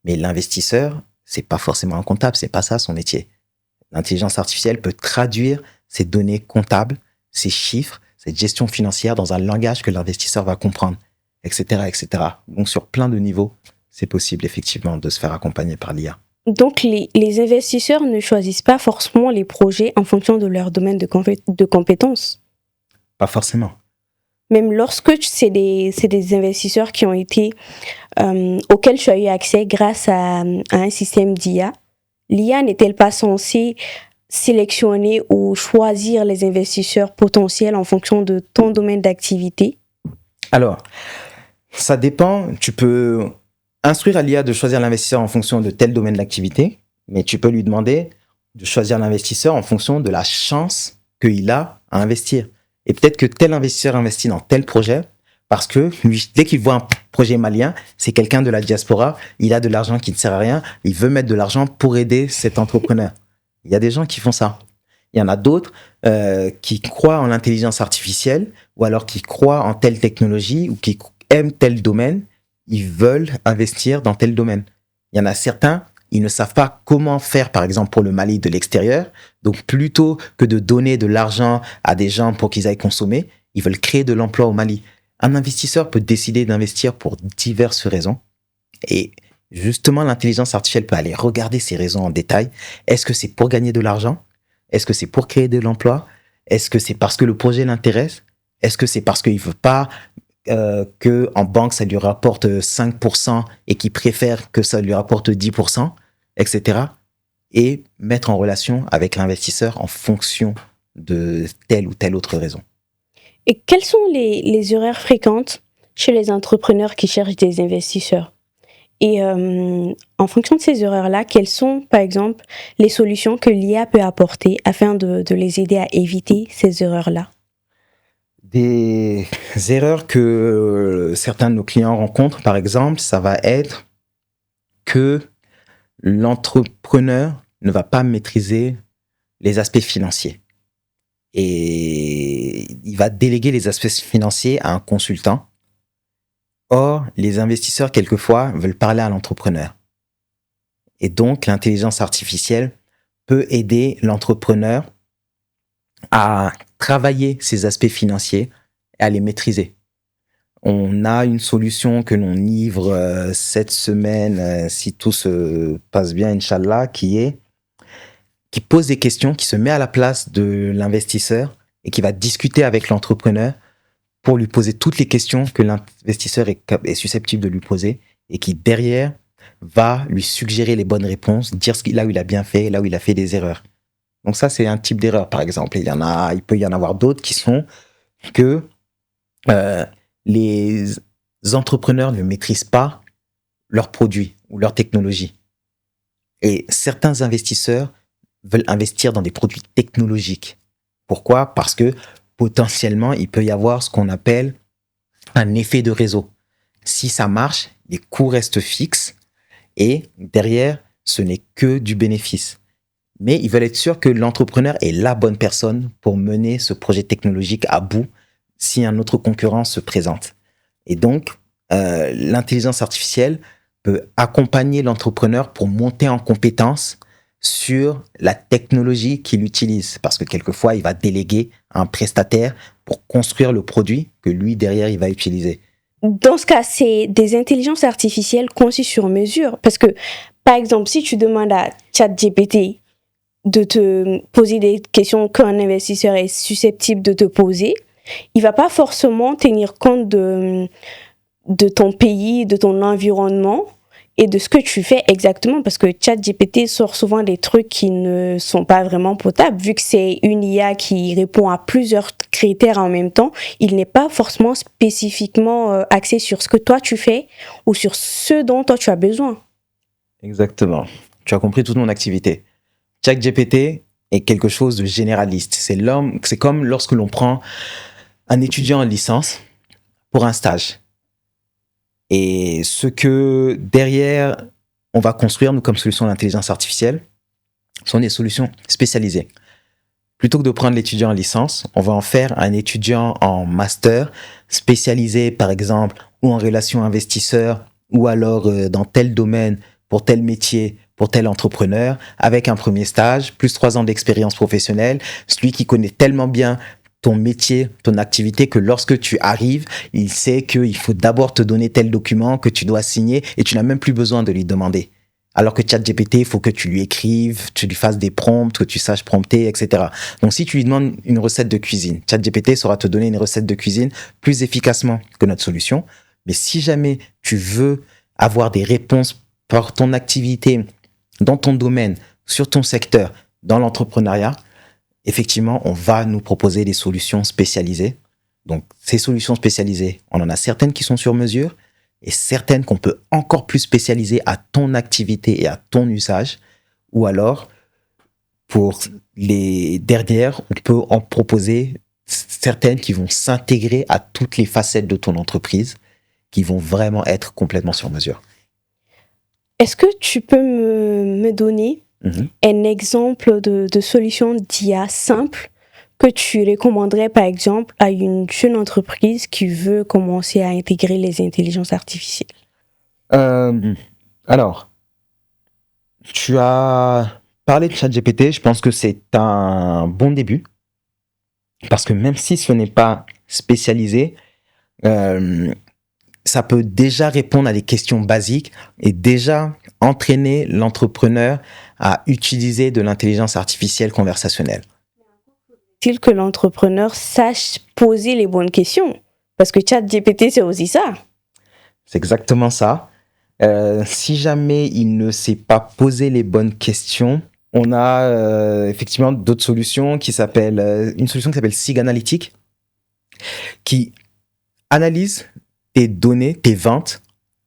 Mais l'investisseur, c'est pas forcément un comptable, c'est pas ça son métier. L'intelligence artificielle peut traduire ces données comptables, ces chiffres, cette gestion financière dans un langage que l'investisseur va comprendre, etc., etc. Donc, sur plein de niveaux, c'est possible effectivement de se faire accompagner par l'IA. Donc, les investisseurs ne choisissent pas forcément les projets en fonction de leur domaine de compétences. Pas forcément. Même lorsque c'est des investisseurs qui ont été auxquels tu as eu accès grâce à un système d'IA, l'IA n'est-elle pas censée sélectionner ou choisir les investisseurs potentiels en fonction de ton domaine d'activité? Alors, ça dépend. Tu peux instruire à l'IA de choisir l'investisseur en fonction de tel domaine d'activité, mais tu peux lui demander de choisir l'investisseur en fonction de la chance qu'il a à investir. Et peut-être que tel investisseur investit dans tel projet parce que lui, dès qu'il voit un projet malien, c'est quelqu'un de la diaspora, il a de l'argent qui ne sert à rien, il veut mettre de l'argent pour aider cet entrepreneur. Il y a des gens qui font ça. Il y en a d'autres qui croient en l'intelligence artificielle ou alors qui croient en telle technologie ou qui aiment tel domaine, ils veulent investir dans tel domaine. Il y en a certains, ils ne savent pas comment faire, par exemple, pour le Mali de l'extérieur. Donc, plutôt que de donner de l'argent à des gens pour qu'ils aillent consommer, ils veulent créer de l'emploi au Mali. Un investisseur peut décider d'investir pour diverses raisons. Et justement, l'intelligence artificielle peut aller regarder ces raisons en détail. Est-ce que c'est pour gagner de l'argent? Est-ce que c'est pour créer de l'emploi? Est-ce que c'est parce que le projet l'intéresse? Est-ce que c'est parce qu'il ne veut pas qu'en banque, ça lui rapporte 5% et qu'il préfère que ça lui rapporte 10%, etc. Et mettre en relation avec l'investisseur en fonction de telle ou telle autre raison. Et quelles sont les erreurs fréquentes chez les entrepreneurs qui cherchent des investisseurs. Et en fonction de ces erreurs-là, quelles sont, par exemple, les solutions que l'IA peut apporter afin de les aider à éviter ces erreurs-là? Des erreurs que certains de nos clients rencontrent, par exemple, ça va être que l'entrepreneur ne va pas maîtriser les aspects financiers. Et il va déléguer les aspects financiers à un consultant. Or, les investisseurs, quelquefois, veulent parler à l'entrepreneur. Et donc, l'intelligence artificielle peut aider l'entrepreneur à travailler ces aspects financiers et à les maîtriser. On a une solution que l'on livre cette semaine, si tout se passe bien, Inch'Allah, qui pose des questions, qui se met à la place de l'investisseur et qui va discuter avec l'entrepreneur pour lui poser toutes les questions que l'investisseur est susceptible de lui poser et qui, derrière, va lui suggérer les bonnes réponses, dire là où il a bien fait, là où il a fait des erreurs. Donc ça, c'est un type d'erreur, par exemple. Il peut y en avoir d'autres qui sont que les entrepreneurs ne maîtrisent pas leurs produits ou leurs technologies. Et certains investisseurs veulent investir dans des produits technologiques. Pourquoi ? Parce que potentiellement, il peut y avoir ce qu'on appelle un effet de réseau. Si ça marche, les coûts restent fixes et derrière, ce n'est que du bénéfice. Mais ils veulent être sûrs que l'entrepreneur est la bonne personne pour mener ce projet technologique à bout si un autre concurrent se présente. Et donc, l'intelligence artificielle peut accompagner l'entrepreneur pour monter en compétence sur la technologie qu'il utilise. Parce que quelquefois, il va déléguer à un prestataire pour construire le produit que lui, derrière, il va utiliser. Dans ce cas, c'est des intelligences artificielles conçues sur mesure. Parce que, par exemple, si tu demandes à ChatGPT de te poser des questions qu'un investisseur est susceptible de te poser, il va pas forcément tenir compte de ton pays, de ton environnement et de ce que tu fais exactement, parce que ChatGPT sort souvent des trucs qui ne sont pas vraiment potables. Vu que c'est une IA qui répond à plusieurs critères en même temps, il n'est pas forcément spécifiquement axé sur ce que toi tu fais ou sur ce dont toi tu as besoin. Exactement. Tu as compris toute mon activité. ChatGPT est quelque chose de généraliste. C'est comme lorsque l'on prend un étudiant en licence pour un stage. Et ce que derrière, on va construire, nous, comme solution d'intelligence artificielle, sont des solutions spécialisées. Plutôt que de prendre l'étudiant en licence, on va en faire un étudiant en master spécialisé, par exemple, ou en relation investisseur, ou alors dans tel domaine, pour tel métier, pour tel entrepreneur, avec un premier stage, plus 3 ans d'expérience professionnelle, celui qui connaît tellement bien ton métier, ton activité, que lorsque tu arrives, il sait qu'il faut d'abord te donner tel document que tu dois signer et tu n'as même plus besoin de lui demander. Alors que ChatGPT, il faut que tu lui écrives, tu lui fasses des prompts, que tu saches prompter, etc. Donc, si tu lui demandes une recette de cuisine, ChatGPT saura te donner une recette de cuisine plus efficacement que notre solution. Mais si jamais tu veux avoir des réponses par ton activité, dans ton domaine, sur ton secteur, dans l'entrepreneuriat, effectivement, on va nous proposer des solutions spécialisées. Donc, ces solutions spécialisées, on en a certaines qui sont sur mesure et certaines qu'on peut encore plus spécialiser à ton activité et à ton usage. Ou alors, pour les dernières, on peut en proposer certaines qui vont s'intégrer à toutes les facettes de ton entreprise, qui vont vraiment être complètement sur mesure. Est-ce que tu peux me donner un exemple de solution d'IA simple que tu recommanderais, par exemple, à une jeune entreprise qui veut commencer à intégrer les intelligences artificielles? Alors, tu as parlé de ChatGPT, je pense que c'est un bon début, parce que même si ce n'est pas spécialisé, ça peut déjà répondre à des questions basiques et déjà entraîner l'entrepreneur à utiliser de l'intelligence artificielle conversationnelle. Faut-il que l'entrepreneur sache poser les bonnes questions? Parce que ChatGPT, c'est aussi ça. C'est exactement ça. Si jamais il ne sait pas poser les bonnes questions, on a effectivement d'autres solutions une solution qui s'appelle SIG Analytic, qui analyse tes données, tes ventes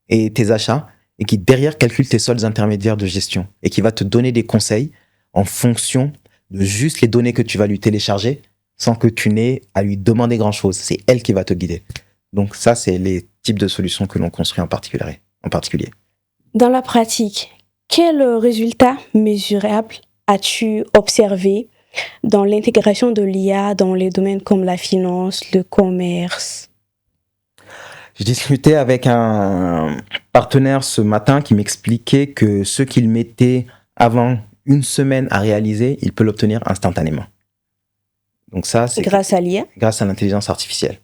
et tes achats, et qui derrière calcule tes soldes intermédiaires de gestion, et qui va te donner des conseils en fonction de juste les données que tu vas lui télécharger, sans que tu n'aies à lui demander grand-chose. C'est elle qui va te guider. Donc ça, c'est les types de solutions que l'on construit en particulier. Dans la pratique, quels résultats mesurables as-tu observé dans l'intégration de l'IA dans les domaines comme la finance, le commerce? Je discutais avec un partenaire ce matin qui m'expliquait que ce qu'il mettait avant une semaine à réaliser, il peut l'obtenir instantanément. Donc ça, c'est grâce à l'IA? Grâce à l'intelligence artificielle.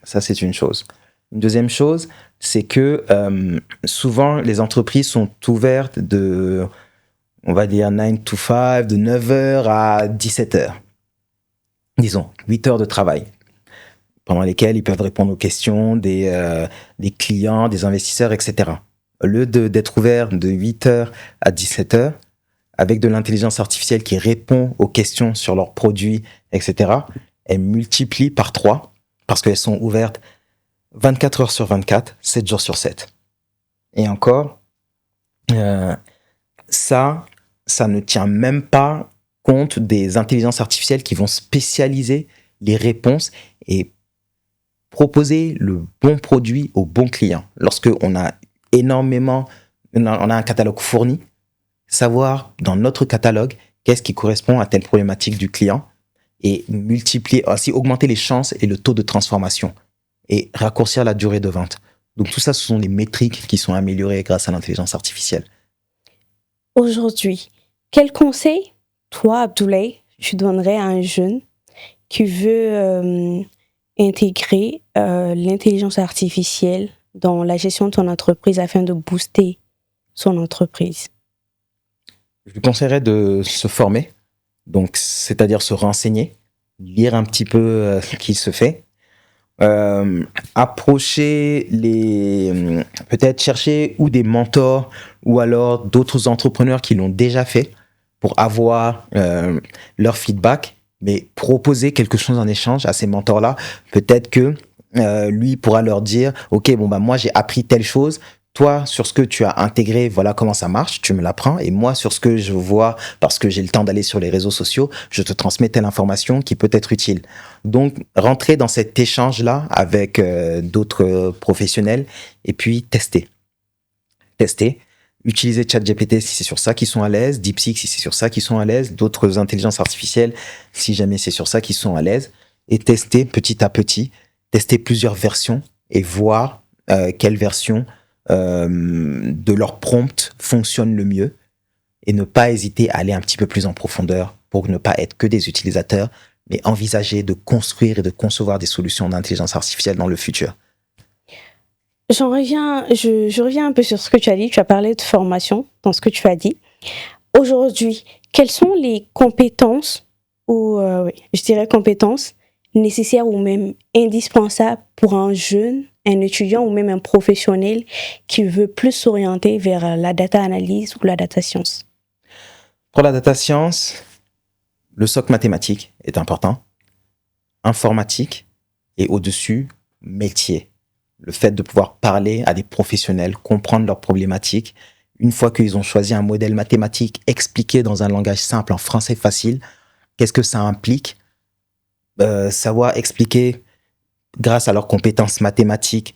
Ça, c'est une chose. Une deuxième chose, c'est que souvent, les entreprises sont ouvertes de, on va dire, 9 to 5, de 9h à 17h. Disons, 8 heures de travail, pendant lesquelles ils peuvent répondre aux questions des clients, des investisseurs, etc. Au lieu d'être ouvert de 8h à 17h, avec de l'intelligence artificielle qui répond aux questions sur leurs produits, etc., elles multiplient par 3 parce qu'elles sont ouvertes 24 heures sur 24, 7 jours sur 7. Et encore, ça ne tient même pas compte des intelligences artificielles qui vont spécialiser les réponses et proposer le bon produit au bon client. Lorsque on a on a un catalogue fourni, savoir dans notre catalogue qu'est-ce qui correspond à telle problématique du client et multiplier, ainsi augmenter les chances et le taux de transformation et raccourcir la durée de vente. Donc tout ça, ce sont les métriques qui sont améliorées grâce à l'intelligence artificielle. Aujourd'hui, quel conseil, toi, Abdoulaye, tu donnerais à un jeune qui veut intégrer l'intelligence artificielle dans la gestion de son entreprise afin de booster son entreprise? Je lui conseillerais de se former, donc c'est-à-dire se renseigner, lire un petit peu ce qui se fait, approcher peut-être chercher ou des mentors ou alors d'autres entrepreneurs qui l'ont déjà fait pour avoir leur feedback, mais proposer quelque chose en échange à ces mentors-là. Peut-être que lui pourra leur dire, ok, bon bah moi j'ai appris telle chose. Toi, sur ce que tu as intégré, voilà comment ça marche, tu me l'apprends. Et moi, sur ce que je vois, parce que j'ai le temps d'aller sur les réseaux sociaux, je te transmets telle information qui peut être utile. Donc, rentrer dans cet échange-là avec d'autres professionnels et puis tester. Utiliser ChatGPT si c'est sur ça qu'ils sont à l'aise, DeepSeek si c'est sur ça qu'ils sont à l'aise, d'autres intelligences artificielles si jamais c'est sur ça qu'ils sont à l'aise. Et tester petit à petit, tester plusieurs versions et voir quelle version de leur prompt fonctionne le mieux et ne pas hésiter à aller un petit peu plus en profondeur pour ne pas être que des utilisateurs, mais envisager de construire et de concevoir des solutions d'intelligence artificielle dans le futur. Je reviens un peu sur ce que tu as dit. Tu as parlé de formation dans ce que tu as dit. Aujourd'hui, quelles sont les compétences compétences nécessaires ou même indispensables pour un jeune, un étudiant ou même un professionnel qui veut plus s'orienter vers la data analyse ou la data science? Pour la data science, le socle mathématique est important, informatique et au-dessus, métier. Le fait de pouvoir parler à des professionnels, comprendre leurs problématiques. Une fois qu'ils ont choisi un modèle mathématique expliqué dans un langage simple, en français facile, qu'est-ce que ça implique? Savoir expliquer grâce à leurs compétences mathématiques,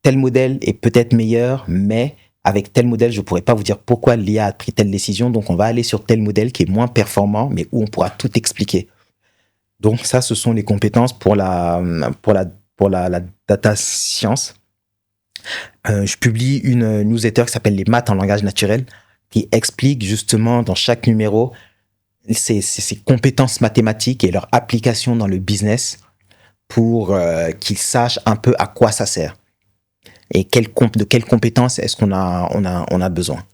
tel modèle est peut-être meilleur, mais avec tel modèle, je ne pourrais pas vous dire pourquoi l'IA a pris telle décision, donc on va aller sur tel modèle qui est moins performant, mais où on pourra tout expliquer. Donc ça, ce sont les compétences pour la data science. Je publie une newsletter qui s'appelle Les maths en langage naturel, qui explique justement dans chaque numéro ces compétences mathématiques et leur application dans le business pour qu'ils sachent un peu à quoi ça sert et de quelles compétences est-ce qu'on a besoin.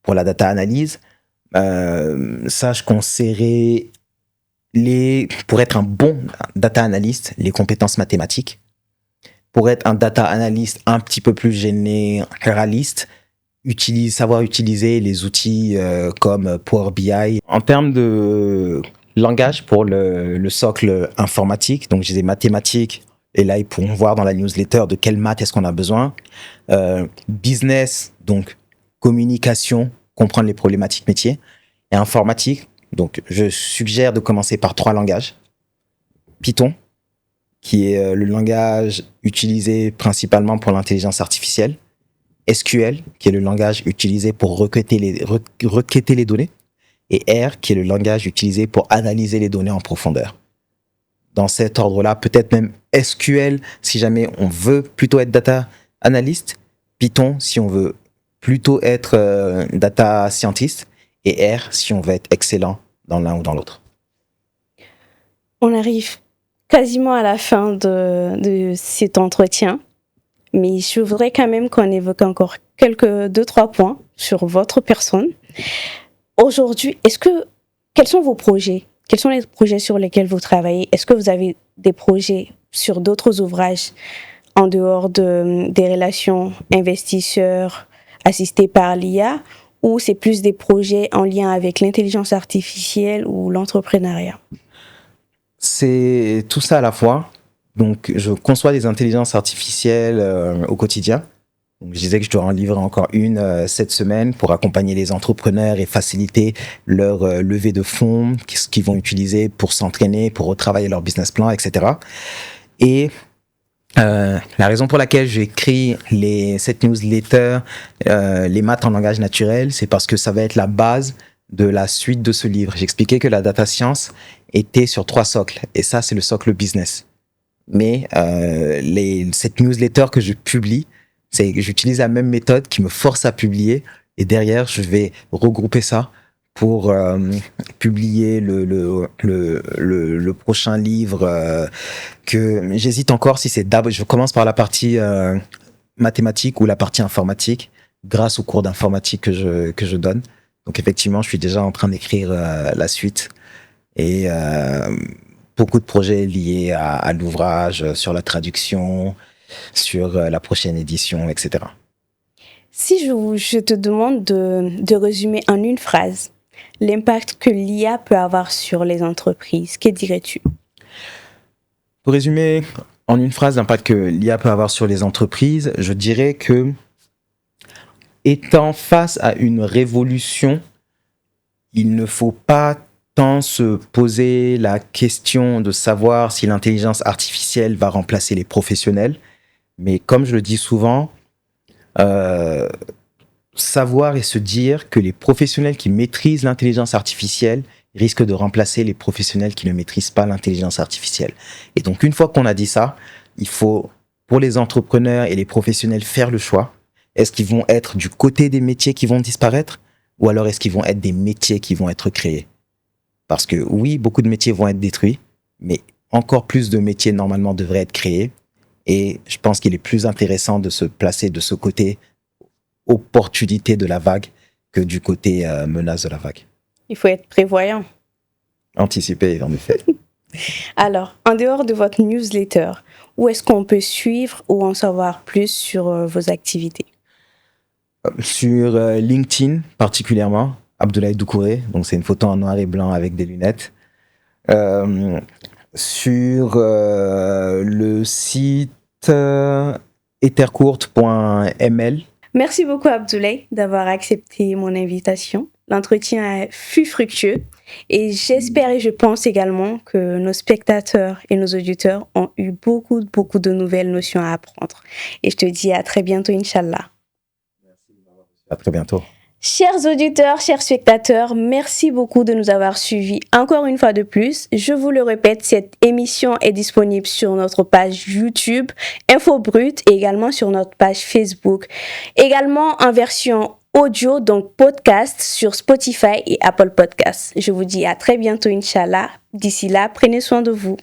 Pour la data analyse, ça je conseillerais pour être un bon data analyst, les compétences mathématiques. Pour être un data analyst un petit peu plus généraliste, savoir utiliser les outils comme Power BI. En termes de langage pour le socle informatique, donc j'ai des mathématiques, Et là, ils pourront voir dans la newsletter de quelle maths est-ce qu'on a besoin. Business, donc communication, comprendre les problématiques métiers. Et informatique, donc je suggère de commencer par 3 langages. Python, qui est le langage utilisé principalement pour l'intelligence artificielle. SQL, qui est le langage utilisé pour requêter les données. Et R, qui est le langage utilisé pour analyser les données en profondeur. Dans cet ordre-là, peut-être même SQL si jamais on veut plutôt être data analyst, Python si on veut plutôt être data scientist, et R si on veut être excellent dans l'un ou dans l'autre. On arrive quasiment à la fin de cet entretien, mais je voudrais quand même qu'on évoque encore 2-3 points sur votre personne. Aujourd'hui, quels sont vos projets? Quels sont les projets sur lesquels vous travaillez? Est-ce que vous avez des projets sur d'autres ouvrages en dehors des relations investisseurs assistés par l'IA, ou c'est plus des projets en lien avec l'intelligence artificielle ou l'entrepreneuriat? C'est tout ça à la fois. Donc, je conçois des intelligences artificielles au quotidien. Donc, je disais que je dois en livrer encore une cette semaine pour accompagner les entrepreneurs et faciliter leur levée de fonds, ce qu'ils vont utiliser pour s'entraîner, pour retravailler leur business plan, etc. Et la raison pour laquelle j'écris cette newsletter, les maths en langage naturel, c'est parce que ça va être la base de la suite de ce livre. J'expliquais que la data science était sur 3 socles, et ça, c'est le socle business. Mais cette newsletter que je publie, c'est que j'utilise la même méthode qui me force à publier, et derrière, je vais regrouper ça pour publier le prochain livre que j'hésite encore si c'est d'abord. Je commence par la partie mathématique ou la partie informatique, grâce au cours d'informatique que je donne. Donc effectivement, je suis déjà en train d'écrire la suite, et beaucoup de projets liés à l'ouvrage, sur la traduction, sur la prochaine édition, etc. Si je te demande de résumer en une phrase l'impact que l'IA peut avoir sur les entreprises, que dirais-tu? Pour résumer en une phrase l'impact que l'IA peut avoir sur les entreprises, je dirais que, étant face à une révolution, il ne faut pas tant se poser la question de savoir si l'intelligence artificielle va remplacer les professionnels, mais comme je le dis souvent, savoir et se dire que les professionnels qui maîtrisent l'intelligence artificielle risquent de remplacer les professionnels qui ne maîtrisent pas l'intelligence artificielle. Et donc, une fois qu'on a dit ça, il faut, pour les entrepreneurs et les professionnels, faire le choix. Est-ce qu'ils vont être du côté des métiers qui vont disparaître, ou alors est-ce qu'ils vont être des métiers qui vont être créés? Parce que oui, beaucoup de métiers vont être détruits, mais encore plus de métiers normalement devraient être créés. Et je pense qu'il est plus intéressant de se placer de ce côté opportunité de la vague que du côté menace de la vague. Il faut être prévoyant. Anticiper, en effet. Alors, en dehors de votre newsletter, où est-ce qu'on peut suivre ou en savoir plus sur vos activités? Sur LinkedIn, particulièrement, Abdoulaye Doucouré. Donc, c'est une photo en noir et blanc avec des lunettes. Sur le site ethercourt.ml. Merci beaucoup, Abdoulaye, d'avoir accepté mon invitation. L'entretien fut fructueux et j'espère et je pense également que nos spectateurs et nos auditeurs ont eu beaucoup de nouvelles notions à apprendre. Et je te dis à très bientôt, Inch'Allah. À très bientôt. Chers auditeurs, chers spectateurs, merci beaucoup de nous avoir suivis encore une fois de plus. Je vous le répète, cette émission est disponible sur notre page YouTube, Info Brut, et également sur notre page Facebook. Également en version audio, donc podcast, sur Spotify et Apple Podcasts. Je vous dis à très bientôt, Inch'Allah. D'ici là, prenez soin de vous.